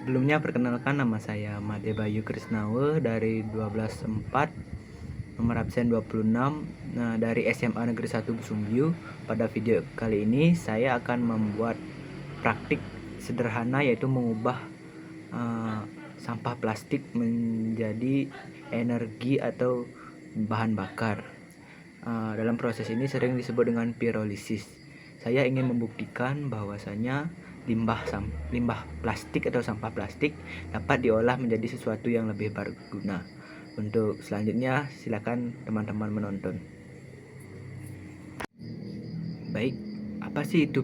Sebelumnya perkenalkan, nama saya Made Bayu Krisnawe dari 124 nomor absen 26 dari SMA Negeri 1 Busungbiu. Pada video kali ini saya akan membuat praktik sederhana, yaitu mengubah sampah plastik menjadi energi atau bahan bakar. Dalam proses ini sering disebut dengan pirolisis. Saya ingin membuktikan bahwasanya limbah plastik atau sampah plastik dapat diolah menjadi sesuatu yang lebih berguna. Untuk selanjutnya silakan teman-teman menonton. Baik, apa sih itu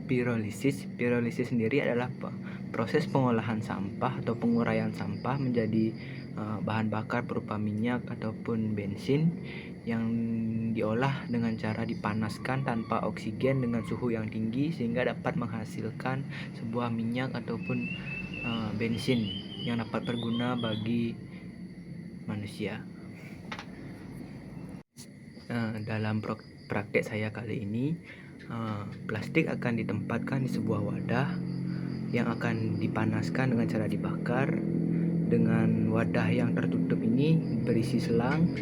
pirolisis? Pirolisis sendiri adalah proses pengolahan sampah atau penguraian sampah menjadi bahan bakar berupa minyak ataupun bensin yang diolah dengan cara dipanaskan tanpa oksigen dengan suhu yang tinggi sehingga dapat menghasilkan sebuah minyak ataupun bensin yang dapat berguna bagi manusia. Dalam praktek saya kali ini, plastik akan ditempatkan di sebuah wadah yang akan dipanaskan dengan cara dibakar. Dengan wadah yang tertutup ini berisi selang,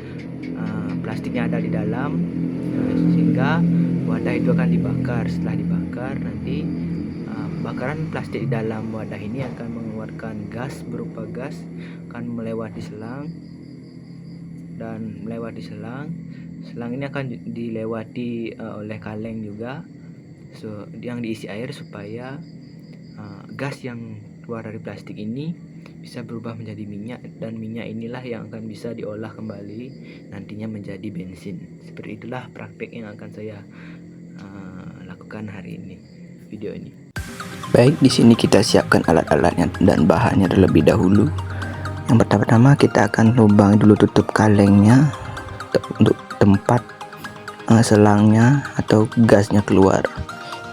plastiknya ada di dalam, sehingga wadah itu akan dibakar. Setelah dibakar, nanti bakaran plastik di dalam wadah ini akan mengeluarkan gas berupa gas, akan melewati selang dan melewati selang ini akan dilewati oleh kaleng juga, yang diisi air supaya gas yang keluar dari plastik ini bisa berubah menjadi minyak, dan minyak inilah yang akan bisa diolah kembali nantinya menjadi bensin. Seperti itulah praktek yang akan saya lakukan hari ini, video ini. Baik, di sini kita siapkan alat-alatnya dan bahannya terlebih dahulu. Yang pertama kita akan lubang dulu tutup kalengnya untuk tempat selangnya atau gasnya keluar.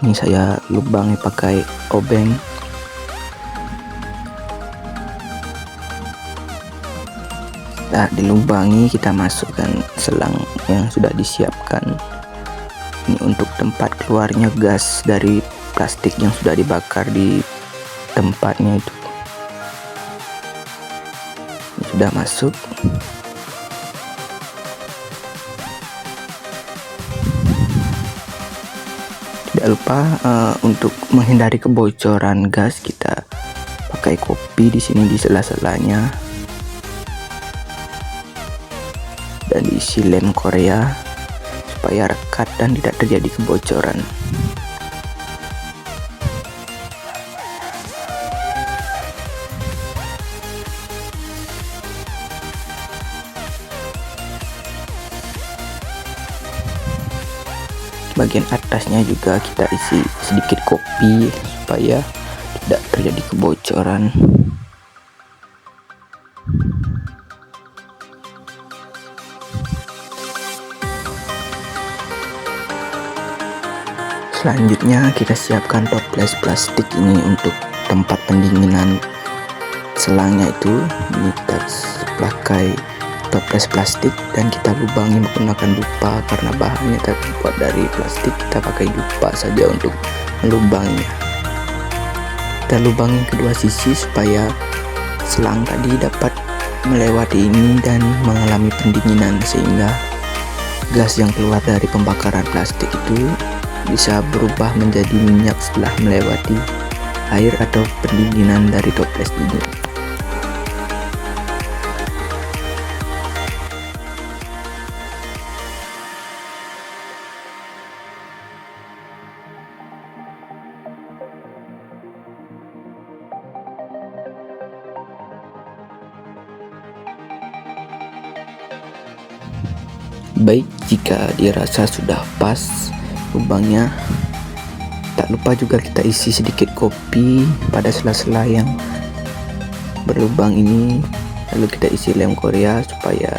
Ini saya lubangi pakai obeng. Nah, dilubangi kita masukkan selang yang sudah disiapkan. Ini untuk tempat keluarnya gas dari plastik yang sudah dibakar di tempatnya itu. Ini sudah masuk. Tidak lupa untuk menghindari kebocoran gas, kita pakai kopi di sini di sela-selanya dan diisi lem Korea supaya rekat dan tidak terjadi kebocoran. Bagian atasnya juga kita isi sedikit kopi supaya tidak terjadi kebocoran. Selanjutnya kita siapkan toples plastik ini untuk tempat pendinginan selangnya itu. Ini kita pakai toples plastik dan kita lubangi menggunakan dupa, karena bahannya terbuat dari plastik. Kita pakai dupa saja untuk melubanginya. Kita lubangi kedua sisi supaya selang tadi dapat melewati ini dan mengalami pendinginan, sehingga gas yang keluar dari pembakaran plastik itu bisa berubah menjadi minyak setelah melewati air atau pendinginan dari toples ini. Baik, jika dirasa sudah pas lubangnya, tak lupa juga kita isi sedikit kopi pada sela-sela yang berlubang ini. Lalu kita isi lem Korea supaya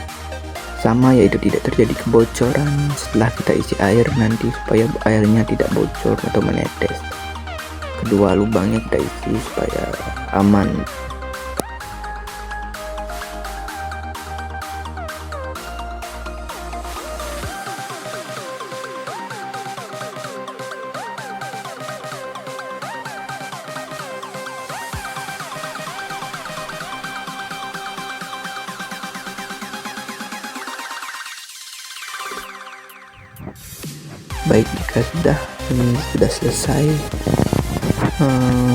sama, yaitu tidak terjadi kebocoran setelah kita isi air nanti, supaya airnya tidak bocor atau menetes. Kedua lubangnya kita isi supaya aman. Baik, jika ini sudah selesai,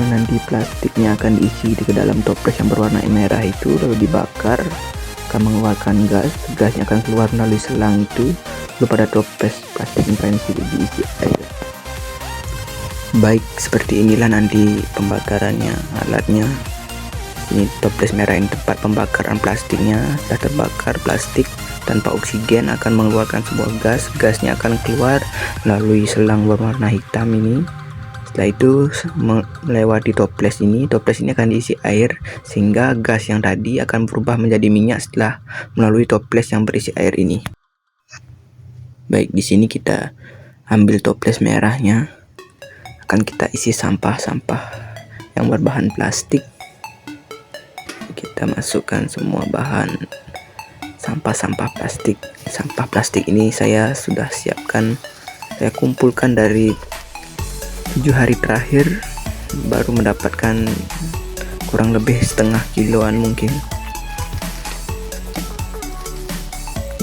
nanti plastiknya akan diisi ke dalam toples yang berwarna merah itu, lalu dibakar, akan mengeluarkan gas. Gasnya akan keluar melalui selang itu, lalu pada toples plastik ini diisi air. Baik, seperti inilah nanti pembakarannya. Alatnya ini toples merah ini tempat pembakaran plastiknya. Setelah terbakar plastik tanpa oksigen akan mengeluarkan sebuah gas. Gasnya akan keluar melalui selang berwarna hitam ini. Setelah itu melewati toples ini akan diisi air, sehingga gas yang tadi akan berubah menjadi minyak setelah melalui toples yang berisi air ini. Baik, di sini kita ambil toples merahnya, akan kita isi sampah-sampah yang berbahan plastik. Kita masukkan semua bahan sampah plastik. Sampah plastik ini saya sudah siapkan, saya kumpulkan dari 7 hari terakhir, baru mendapatkan kurang lebih setengah kiloan mungkin.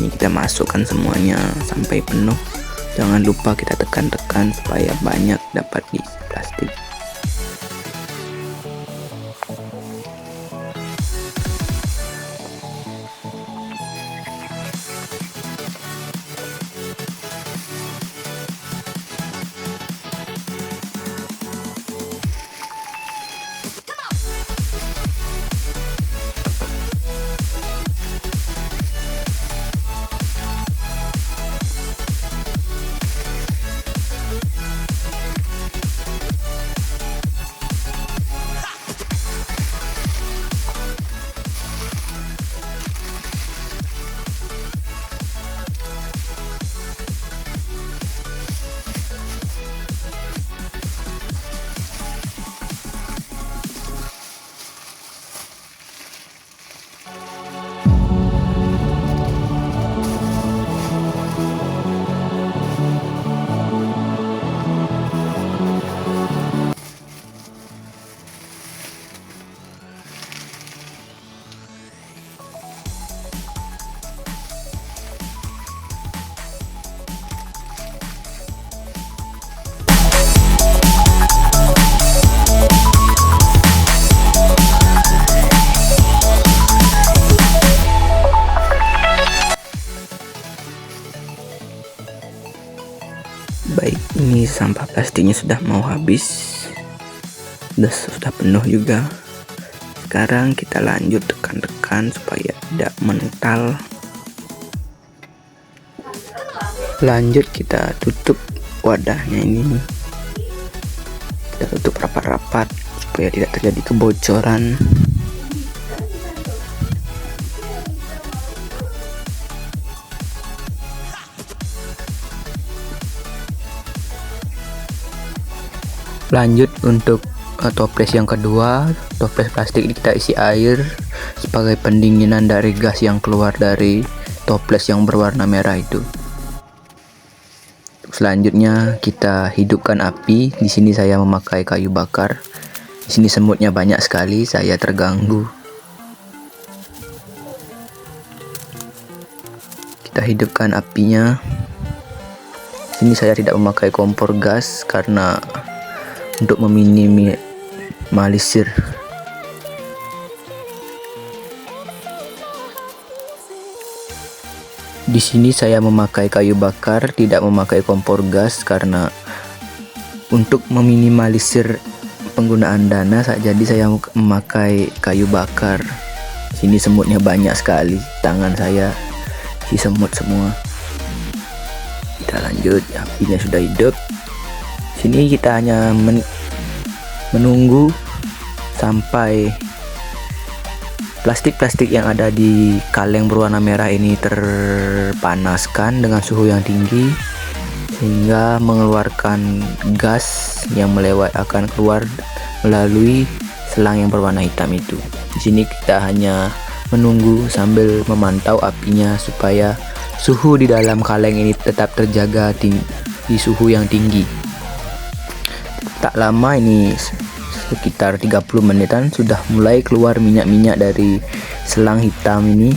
Ini kita masukkan semuanya sampai penuh. Jangan lupa kita tekan-tekan supaya banyak dapat diisi plastik. Baik, ini sampah plastiknya sudah mau habis, sudah penuh juga. Sekarang kita lanjut tekan-tekan supaya tidak mental. Lanjut kita tutup wadahnya ini, kita tutup rapat-rapat supaya tidak terjadi kebocoran. Lanjut untuk toples yang kedua, toples plastik ini kita isi air sebagai pendinginan dari gas yang keluar dari toples yang berwarna merah itu. Selanjutnya kita hidupkan api. Di sini saya memakai kayu bakar. Di sini semutnya banyak sekali, saya terganggu. Kita hidupkan apinya. Di sini saya tidak memakai kompor gas karena untuk meminimalisir. Di sini saya memakai kayu bakar, tidak memakai kompor gas karena untuk meminimalisir penggunaan dana, jadi saya memakai kayu bakar. Di sini semutnya banyak sekali, tangan saya si semut semua. Kita lanjut, apinya sudah hidup. Sini kita hanya menunggu sampai plastik-plastik yang ada di kaleng berwarna merah ini terpanaskan dengan suhu yang tinggi sehingga mengeluarkan gas yang akan keluar melalui selang yang berwarna hitam itu. Di sini kita hanya menunggu sambil memantau apinya supaya suhu di dalam kaleng ini tetap terjaga di suhu yang tinggi. Tak lama ini, sekitar 30 menitan, sudah mulai keluar minyak-minyak dari selang hitam ini.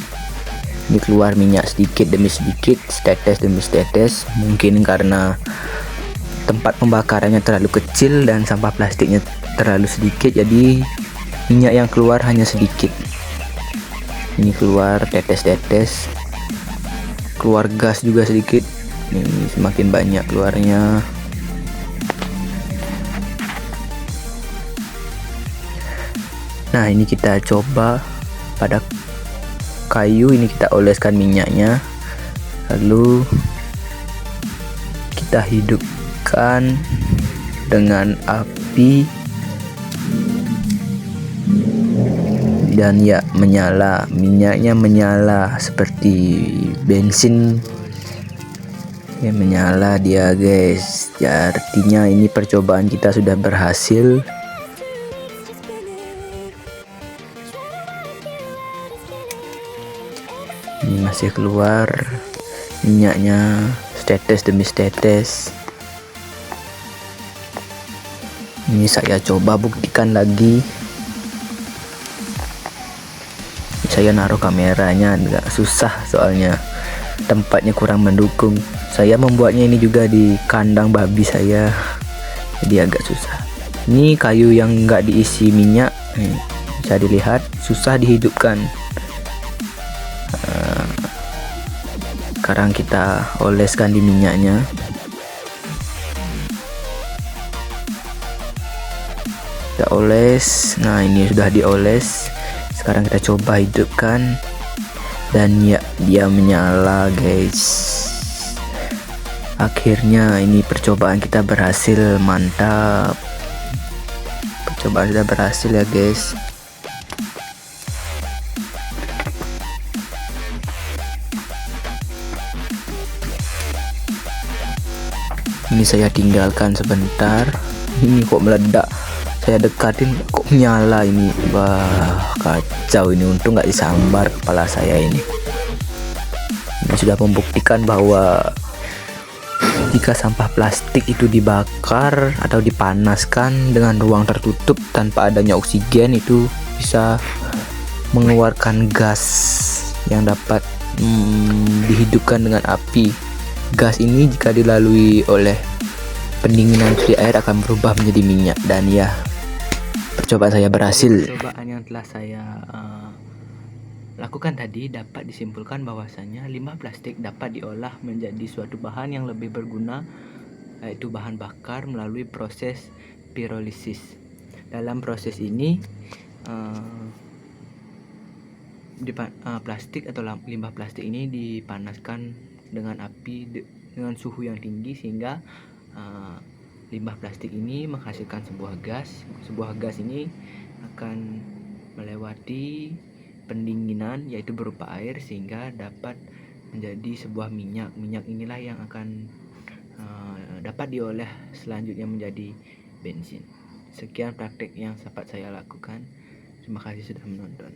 Ini keluar minyak sedikit demi sedikit, setetes demi setetes. Mungkin karena tempat pembakarannya terlalu kecil dan sampah plastiknya terlalu sedikit, jadi minyak yang keluar hanya sedikit. Ini keluar tetes-tetes, keluar gas juga sedikit. Ini semakin banyak keluarnya. Nah, ini kita coba pada kayu, ini kita oleskan minyaknya, lalu kita hidupkan dengan api dan ya menyala, minyaknya menyala seperti bensin ya, menyala dia guys ya, artinya ini percobaan kita sudah berhasil. Ini masih keluar minyaknya setetes demi setetes. Ini saya coba buktikan lagi. Saya naruh kameranya agak susah soalnya tempatnya kurang mendukung. Saya membuatnya ini juga di kandang babi saya, jadi agak susah. Ini kayu yang nggak diisi minyak, bisa dilihat susah dihidupkan. Sekarang kita oleskan di minyaknya. Kita oles. Nah, ini sudah dioles. Sekarang kita coba hidupkan dan ya dia menyala guys. Akhirnya ini percobaan kita berhasil, mantap. Percobaan kita berhasil ya guys. Ini saya tinggalkan sebentar. Ini kok meledak. Saya dekatin kok nyala ini. Wah, kacau ini, untung nggak disambar kepala saya ini. Ini sudah membuktikan bahwa jika sampah plastik itu dibakar atau dipanaskan dengan ruang tertutup tanpa adanya oksigen, itu bisa mengeluarkan gas yang dapat dihidupkan dengan api. Gas ini jika dilalui oleh pendinginan suhu air akan berubah menjadi minyak. Dan ya, percobaan saya berhasil. Percobaan yang telah saya lakukan tadi dapat disimpulkan bahwasanya limbah plastik dapat diolah menjadi suatu bahan yang lebih berguna, yaitu bahan bakar melalui proses pirolisis. Dalam proses ini plastik atau limbah plastik ini dipanaskan dengan api dengan suhu yang tinggi, sehingga limbah plastik ini menghasilkan sebuah gas. Sebuah gas ini akan melewati pendinginan, yaitu berupa air, sehingga dapat menjadi sebuah minyak. Minyak inilah yang akan dapat diolah selanjutnya menjadi bensin. Sekian praktek yang sempat saya lakukan. Terima kasih sudah menonton.